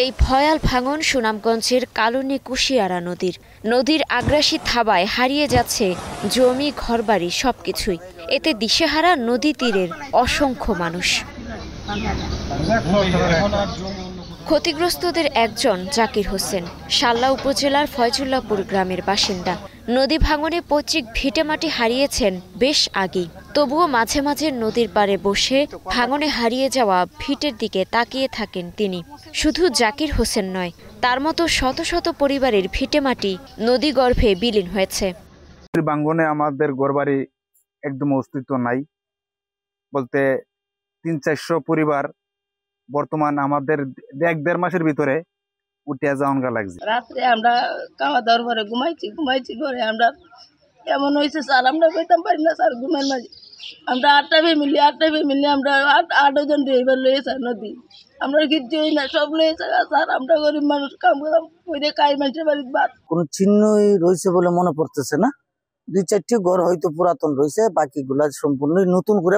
এই ভয়াল ভাঙন সুনামগঞ্জের কালনী কুশিয়ারা নদীর আগ্রাসী থাবায় হারিয়ে যাচ্ছে জমি, ঘরবাড়ি সবকিছুই। এতে দিশেহারা নদী তীরের অসংখ্য মানুষ। ক্ষতিগ্রস্তদের একজন জাকির হোসেন, শাল্লা উপজেলার ফয়জুল্লাহপুর গ্রামের বাসিন্দা। নদী ভাঙনে পৈতৃক ভিটেমাটি হারিয়েছেন বেশ আগেই। তবুও মাঝে মাঝে নদীর পাড়ে বসে ভাঙনে হারিয়ে যাওয়া ভিটের দিকে তাকিয়ে থাকেন তিনি। শুধু জাকির হোসেন নয়, তার মতো শত শত পরিবারের ভিটেমাটি নদী গর্ভে বিলীন হয়েছে। ভাঙনে আমাদের ঘরবাড়ি একদম অস্তিত্ব নাই বলতে ৩00-৪০০ পরিবার বর্তমান আমাদের ১-১.৫ মাসের ভিতরে উঠিয়া যাওয়া লাগছে। রাত্রে আমরা খাওয়া দাওয়ার পরে ঘুমাইছি পরে আমরা এমন হয়েছে স্যার, আমরা কইতাম পারি না স্যার ঘুমের মাঝে আমরা 8টা ফ্যামিলি আমরা 8 জন ড্রাইভার লয়ে স্যার নদী আমরা কিচ্ছু হই না, সব লয়ে স্যার। আমরা গরিব মানুষ, কাম করতাম ওইটা কাই মানুষের বাড়ির বাদ। কোনো চিহ্নই রয়েছে বলে মনে পড়তেছে না। 2-4টি ঘর হয়তো পুরাতন রয়েছে, বাকিগুলা সম্পূর্ণ নতুন করে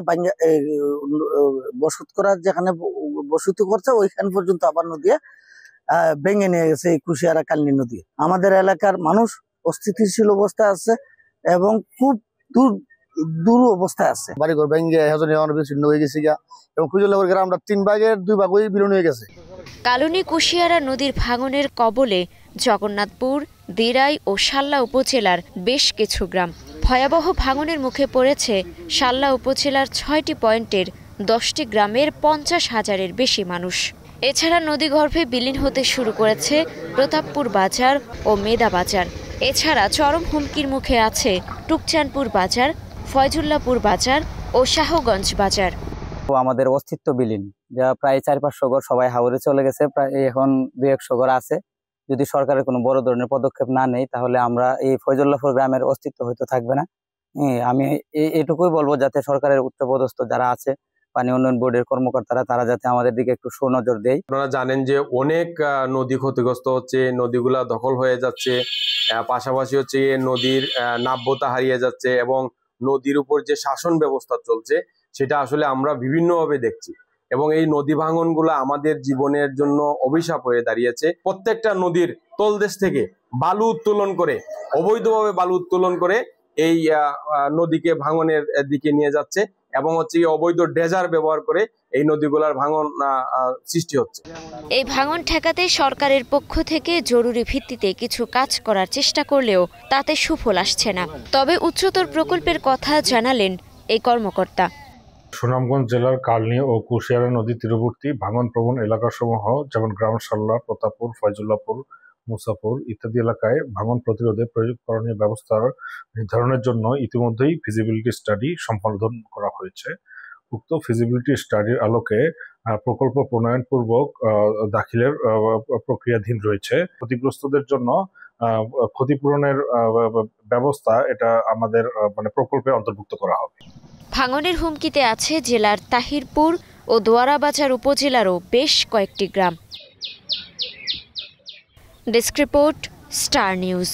বসত করার যেখানে বসতি করছে ওইখান পর্যন্ত আবার নদী ভেঙে নিয়ে গেছে এই কুশিয়ারা কালনী নদী। আমাদের এলাকার মানুষ অস্থিতিশীল অবস্থায় আছে এবং খুব দূর অবস্থায় আছে। বাড়িঘর ভেঙে বিচ্ছিন্ন হয়ে গেছে এবং কুশিয়ারা গ্রামটা 3 ভাগের 2 ভাগ হয়ে বিলীন হয়ে গেছে। কালনী কুশিয়ারা নদীর ভাঙনের কবলে জগন্নাথপুর, দিরাই ও শাল্লা উপজেলার বেশ কিছু গ্রাম। ভয়াবহ ভাঙনের মুখে পড়েছে শাল্লা উপজেলার 6টি পয়েন্টের 10টি গ্রামের 50,000-এর বেশি মানুষ। এছাড়া নদীগর্ভে বিলীন হতে শুরু করেছে প্রতাপপুর বাজার ও মেদা বাজার। এছাড়া চরম হুমকির মুখে আছে টুকচানপুর বাজার, ফয়জুল্লাহপুর বাজার ও শাহগঞ্জ বাজার। আমাদের অস্তিত্ব বিলীন, যা প্রায় 400-500 ঘর সবাই হাওরে চলে গেছে, প্রায় এখন 200-100 ঘর আছে। যদি সরকারের কোনো বড় ধরনের পদক্ষেপ না নেয় তাহলে আমরা এই ফয়জুল্লাহপুর গ্রামের অস্তিত্ব হয়তো থাকবে না। আমি এটুকুই বলবো যাতে সরকারের উচ্চপদস্থ যারা আছে, পানি উন্নয়ন বোর্ডের কর্মকর্তারা, তারা যাতে আমাদের দিকে একটু সুনজর দেয়। আপনারা জানেন যে অনেক নদী ক্ষতিগ্রস্ত হচ্ছে, নদীগুলা দখল হয়ে যাচ্ছে, পাশাপাশি হচ্ছে নদীর নাব্যতা হারিয়ে যাচ্ছে এবং নদীর উপর যে শাসন ব্যবস্থা চলছে সেটা আসলে আমরা বিভিন্নভাবে দেখছি এবং এই নদী ভাঙনগুলো আমাদের জীবনের জন্য অভিশাপ হয়ে দাঁড়িয়েছে। প্রত্যেকটা নদীর তলদেশ থেকে বালু উত্তোলন করে, অবৈধভাবে বালু উত্তোলন করে এই নদীকে ভাঙনের দিকে নিয়ে যাচ্ছে এবং হচ্ছে অবৈধ ড্রেজার ব্যবহার করে এই নদীগুলোর ভাঙন সৃষ্টি হচ্ছে। এই ভাঙন ঠেকাতে সরকারের পক্ষ থেকে জরুরি ভিত্তিতে কিছু কাজ করার চেষ্টা করলেও তাতে সুফল আসছে না। তবে উচ্চতর প্রকল্পের কথা জানালেন এই কর্মকর্তা। সুনামগঞ্জ জেলার কালনী ও কুশিয়ারা নদী তীরবর্তী ভাঙন প্রবণ এলাকাসমূহ যেমন গ্রাম শাল্লা, প্রতাপপুর, ফয়জুল্লাহপুর, মুসাপুর ইত্যাদি এলাকায় ভাঙন প্রতিরোধে করণীয় ব্যবস্থার নির্ধারণের জন্য ইতিমধ্যেই ফিজিবিলিটি স্টাডি সম্পাদন করা হয়েছে। উক্ত ফিজিবিলিটি স্টাডির আলোকে প্রকল্প প্রণয়নপূর্বক দাখিলের প্রক্রিয়াধীন রয়েছে। ক্ষতিগ্রস্তদের জন্য ক্ষতিপূরণের ব্যবস্থা এটা আমাদের প্রকল্পে অন্তর্ভুক্ত করা হবে। ভাঙনের হুমকিতে আছে জেলার তাহিরপুর ও দোয়ারাবাজার উপজেলারও বেশ কয়েকটি গ্রাম। Desk report, star news.